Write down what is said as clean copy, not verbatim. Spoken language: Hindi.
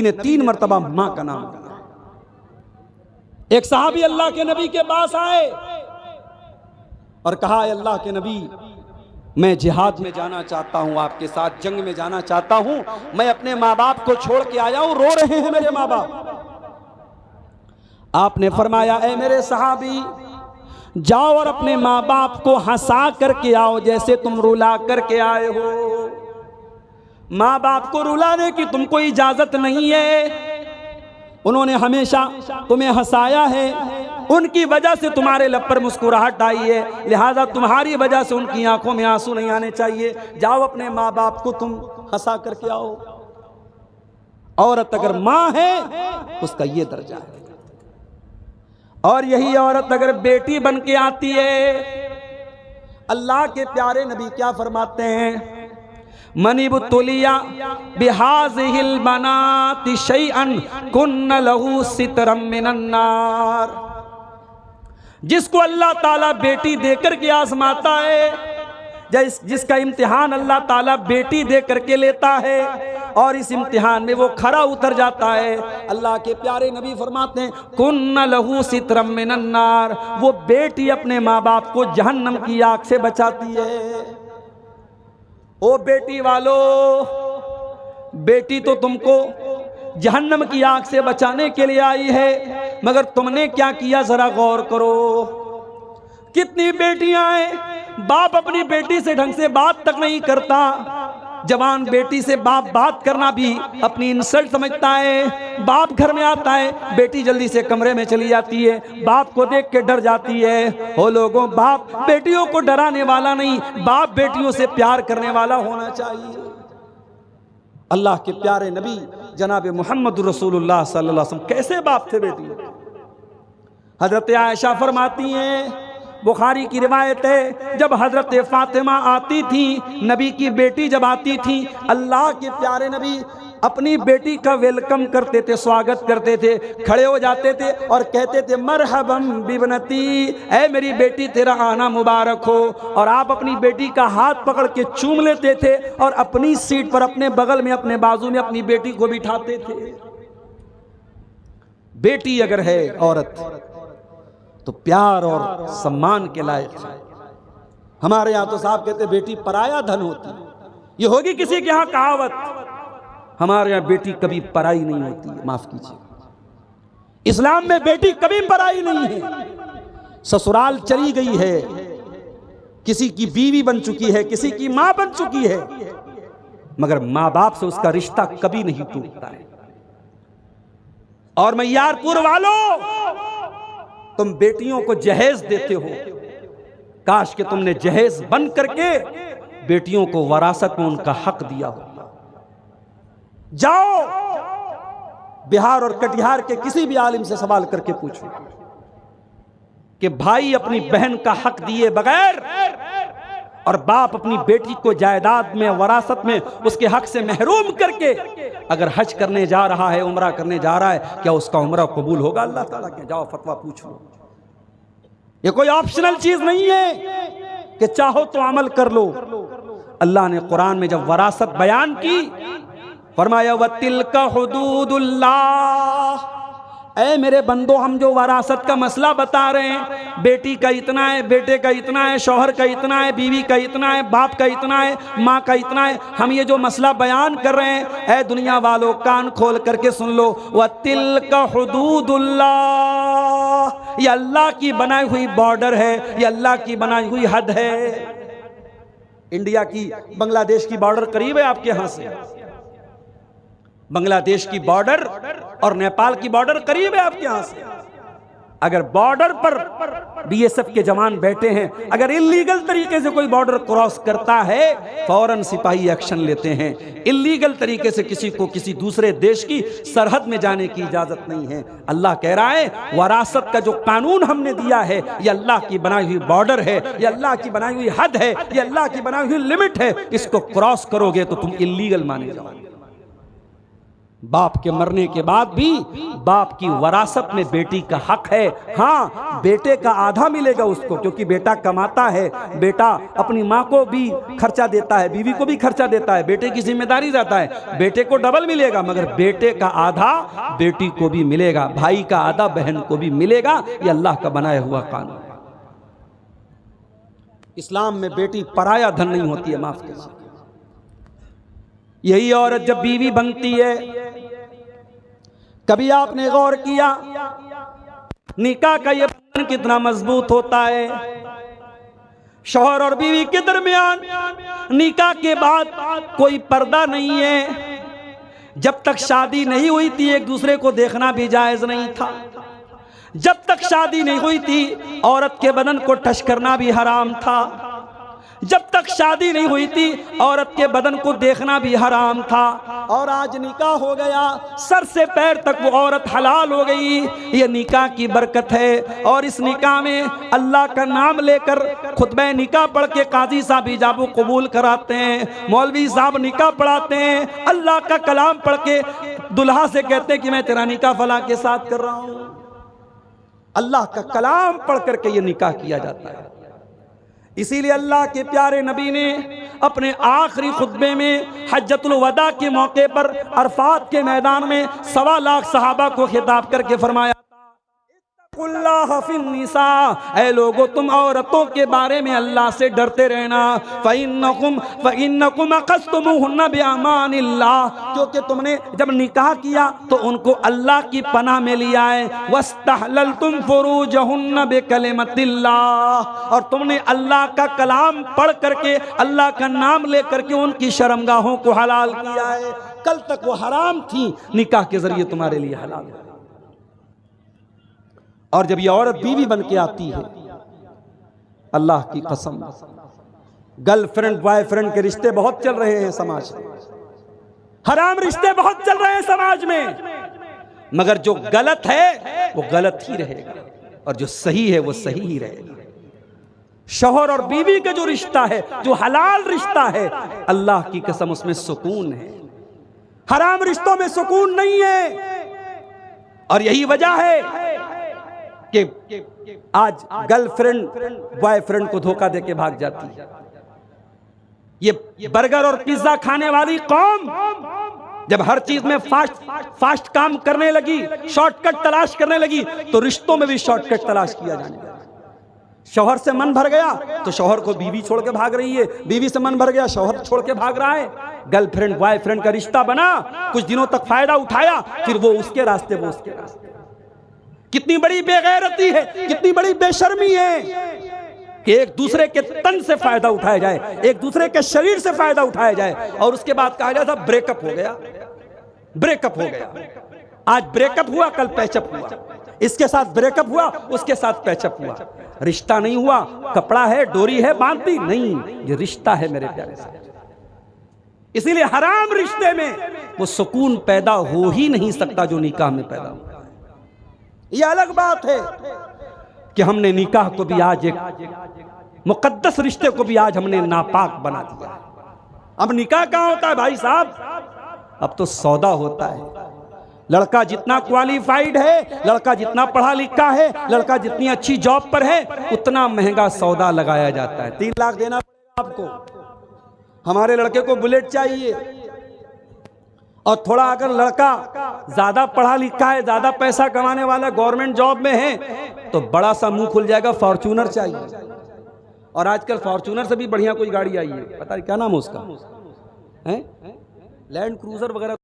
नबी ने 3 मरतबा मां का नाम लिया। एक सहाबी अल्लाह के नबी के पास आए और कहा, अल्लाह के नबी, मैं जिहाद में जाना चाहता हूं, आपके साथ जंग में जाना चाहता हूं, मैं अपने माँ बाप को छोड़ के आया हूं, रो रहे हैं मेरे माँ बाप। आपने फरमाया, ऐ मेरे सहाबी, जाओ और अपने माँ बाप को हंसा करके आओ जैसे तुम रुला करके आए हो। माँ बाप को रुलाने की तुमको इजाजत नहीं है, उन्होंने हमेशा तुम्हें हंसाया है, उनकी वजह से तुम्हारे लब पर मुस्कुराहट आई है, लिहाजा तुम्हारी वजह से उनकी आंखों में आंसू नहीं आने चाहिए। जाओ अपने माँ बाप को तुम हंसा करके आओ। औरत अगर माँ है उसका ये दर्जा है, और यही औरत अगर बेटी बन के आती है, अल्लाह के प्यारे नबी क्या फरमाते हैं, मनिबुतुलिया बिहाज़िहिल बनाति शैअन कुन्न लहू सितरम मिनन नार। जिसको अल्लाह ताला बेटी देकर के आजमाता है, जिसका इम्तिहान अल्लाह ताला बेटी दे करके लेता है और इस इम्तिहान में वो खरा उतर जाता है, अल्लाह के प्यारे नबी फरमाते हैं, कुन्न लहू सितरम मिनन नार। वो बेटी अपने माँ बाप को जहन्नम की आग से बचाती है। ओ बेटी वालों, बेटी तो तुमको जहन्नम की आग से बचाने के लिए आई है, मगर तुमने क्या किया जरा गौर करो। कितनी बेटियां हैं, बाप अपनी बेटी से ढंग से बात तक नहीं करता। जवान बेटी से बाप बात करना भी अपनी इंसल्ट समझता है। बाप घर में आता है, बेटी जल्दी से कमरे में चली जाती है, बाप को देख के डर जाती है। ओ लोगों, बाप बेटियों को डराने वाला नहीं, बाप बेटियों से प्यार करने वाला होना चाहिए। अल्लाह के प्यारे नबी जनाब मोहम्मद रसूलुल्लाह सल्लल्लाहु अलैहि वसल्लम कैसे बाप थे बेटी। हजरत आयशा फरमाती हैं, बुखारी की रिवायत है, जब हजरत फातिमा आती थी, नबी की बेटी जब आती थी, अल्लाह के प्यारे नबी अपनी बेटी का वेलकम करते थे, स्वागत करते थे, खड़े हो जाते थे और कहते थे, मरहबम बिबनती, ऐ मेरी बेटी तेरा आना मुबारक हो। और आप अपनी बेटी का हाथ पकड़ के चूम लेते थे और अपनी सीट पर, अपने बगल में, अपने बाजू में अपनी बेटी को बिठाते थे। बेटी अगर है औरत तो प्यार और सम्मान के लायक है। हमारे यहाँ तो साहब कहते बेटी पराया धन होती है, ये होगी किसी के यहाँ कहावत। हमारे यहाँ बेटी कभी पराई नहीं होती है, माफ कीजिए। इस्लाम में बेटी कभी पराई नहीं है। ससुराल चली गई है, किसी की बीवी बन चुकी है, किसी की मां बन चुकी है, मगर मां बाप से उसका रिश्ता कभी नहीं टूटता है। और मैयारपुर वालों, तुम बेटियों को जहेज देते हो, काश कि तुमने जहेज बन करके बेटियों को वरासत में उनका हक दिया हो। जाओ बिहार और कटिहार के किसी भी आलिम से सवाल करके पूछो कि भाई अपनी बहन का हक दिए बगैर और बाप अपनी बेटी को जायदाद में, वरासत में उसके हक से महरूम करके अगर हज करने जा रहा है, उम्रा करने जा रहा है, क्या उसका उम्रा कबूल होगा अल्लाह ताला के? जाओ फतवा पूछो। ये कोई ऑप्शनल चीज नहीं है कि चाहो तो अमल कर लो। अल्लाह ने कुरान में जब वरासत बयान की, फरमाया वतिल्का हुदूदुल्लाह, ऐ मेरे बंदो, हम जो वरासत का मसला बता रहे हैं, बेटी का इतना है, बेटे का इतना है, शौहर का इतना है, बीवी का इतना है, बाप का इतना है, माँ का इतना है, हम ये जो मसला बयान कर रहे हैं, ऐ दुनिया वालों कान खोल करके सुन लो, वतिल्का हुदूदुल्लाह, ये अल्लाह की बनाई हुई बॉर्डर है, ये अल्लाह की बनाई हुई हद है। इंडिया की बांग्लादेश की बॉर्डर करीब है आपके यहां से, बांग्लादेश की बॉर्डर और नेपाल की बॉर्डर करीब है आपके यहां से। अगर बॉर्डर पर बीएसएफ के जवान बैठे हैं, अगर इल्लीगल तरीके से कोई बॉर्डर क्रॉस करता है, फौरन सिपाही एक्शन लेते हैं। इल्लीगल तरीके से किसी को किसी दूसरे देश की सरहद में जाने की इजाजत नहीं है। अल्लाह कह रहा है, वरासत का जो कानून हमने दिया है, ये अल्लाह की बनाई हुई बॉर्डर है, ये अल्लाह की बनाई हुई हद है, ये अल्लाह की बनाई हुई लिमिट है। इसको क्रॉस करोगे तो तुम इल्लीगल माने जाओगे। बाप के मरने के बाद भी बाप की वरासत में बेटी का हक है। हाँ, बेटे का आधा मिलेगा उसको, क्योंकि बेटा कमाता है, बेटा अपनी माँ को भी खर्चा देता है, बीवी को भी खर्चा देता है, बेटे की जिम्मेदारी रहता है, बेटे को डबल मिलेगा, मगर बेटे का आधा बेटी को भी मिलेगा, भाई का आधा बहन को भी मिलेगा। ये अल्लाह का बनाया हुआ कानून। इस्लाम में बेटी पराया धन नहीं होती है, माफ कीजिए। यही औरत जब बीवी बनती है, कभी आपने गौर किया निकाह का ये बंधन कितना मजबूत होता है? शौहर और बीवी के दरमियान निकाह के बाद कोई पर्दा नहीं है। जब तक शादी नहीं हुई थी एक दूसरे को देखना भी जायज नहीं था। जब तक शादी नहीं हुई थी औरत के बदन को टच करना भी हराम था। जब तक शादी नहीं हुई थी औरत के बदन को देखना भी हराम था। और आज निकाह हो गया, सर से पैर तक वो औरत हलाल हो गई। ये निकाह की बरकत है। और इस निकाह में अल्लाह का नाम लेकर खुतबे निकाह पढ़ के काजी साहब इजाबो कबूल कराते हैं, मौलवी साहब निकाह पढ़ाते हैं, अल्लाह का कलाम पढ़ के दुल्हा से कहते हैं कि मैं तेरा निकाह फला के साथ कर रहा हूँ। अल्लाह का कलाम पढ़ करके ये निकाह किया जाता है। इसीलिए अल्लाह के प्यारे नबी ने अपने आखिरी खुतबे में हज्जतुल वदा के मौके पर अरफात के मैदान में 1.25 लाख सहाबा को खिताब करके फरमाया, ऐ लोगों तुम औरतों के बारे में अल्लाह से डरते रहना। फ़इन्नकुम अक़स्तुमूहुन्ना बिअमानिल्लाह, क्योंकि तुमने जब निकाह किया तो उनको अल्लाह की पनाह में लिया है। वस्तहललतुम फ़ुरूजहुन्ना बिकलिमतिल्लाह, और तुमने अल्लाह का कलाम पढ़ करके अल्लाह का नाम ले करके उनकी शर्मगाहों को हलाल किया है। कल तक वो हराम थी, निकाह के जरिए तुम्हारे लिए हलाल है। और जब ये औरत बीवी बन के आती है, अल्लाह की कसम, गर्लफ्रेंड बॉयफ्रेंड के रिश्ते बहुत चल रहे हैं समाज में, हराम रिश्ते बहुत चल रहे हैं समाज में, मगर जो गलत है वो गलत ही रहेगा और जो सही है वो सही ही रहेगा। शौहर और बीवी का जो रिश्ता है, जो हलाल रिश्ता है, अल्लाह की कसम उसमें सुकून है, हराम रिश्तों में सुकून नहीं है। और यही वजह है कि आज गर्लफ्रेंड बॉयफ्रेंड को धोखा देके भाग जाती है। ये बर्गर और पिज्जा खाने वाली कौम जब हर चीज में फास्ट काम करने लगी, शॉर्टकट तलाश करने लगी, तो रिश्तों में भी शॉर्टकट तलाश किया जाने लगा। शौहर से मन भर गया तो शौहर को बीवी छोड़ के भाग रही है, बीवी से मन भर गया शौहर छोड़ के भाग रहा है। गर्लफ्रेंड बॉयफ्रेंड का रिश्ता बना, कुछ दिनों तक फायदा उठाया, फिर वो उसके रास्ते वो उसके रास्ते। कितनी बड़ी बेगैरती है, कितनी बड़ी बेशर्मी है कि एक दूसरे के तन से फायदा उठाया जाए, एक दूसरे के शरीर से फायदा उठाया जाए, और उसके बाद कहा जाता ब्रेकअप हो गया, ब्रेकअप हो गया। आज ब्रेकअप हुआ, कल पैचअप हुआ, इसके साथ ब्रेकअप हुआ, उसके साथ पैचअप हुआ। रिश्ता नहीं हुआ, कपड़ा है, डोरी है, बांधती नहीं, ये रिश्ता है मेरे प्यारे साहब। इसीलिए हराम रिश्ते में वो सुकून पैदा हो ही नहीं सकता जो निकाह में पैदा हुआ। ये अलग बात है कि हमने निकाह को भी आज एक मुकद्दस रिश्ते को भी आज हमने नापाक बना दिया। अब निकाह कहाँ होता है भाई साहब? अब तो सौदा होता है। लड़का जितना क्वालिफाइड है, लड़का जितना पढ़ा लिखा है, लड़का जितनी अच्छी जॉब पर है, उतना महंगा सौदा लगाया जाता है। 3 लाख देना पड़ेगा आपको। हमारे लड़के को बुलेट चाहिए, और थोड़ा अगर लड़का ज्यादा पढ़ा लिखा है, ज्यादा पैसा कमाने वाला, गवर्नमेंट जॉब में है, तो बड़ा सा मुंह खुल जाएगा, फॉर्च्यूनर चाहिए। और आजकल फॉर्च्यूनर से भी बढ़िया कोई गाड़ी आई है, पता नहीं क्या नाम है उसका, है लैंड क्रूजर वगैरह।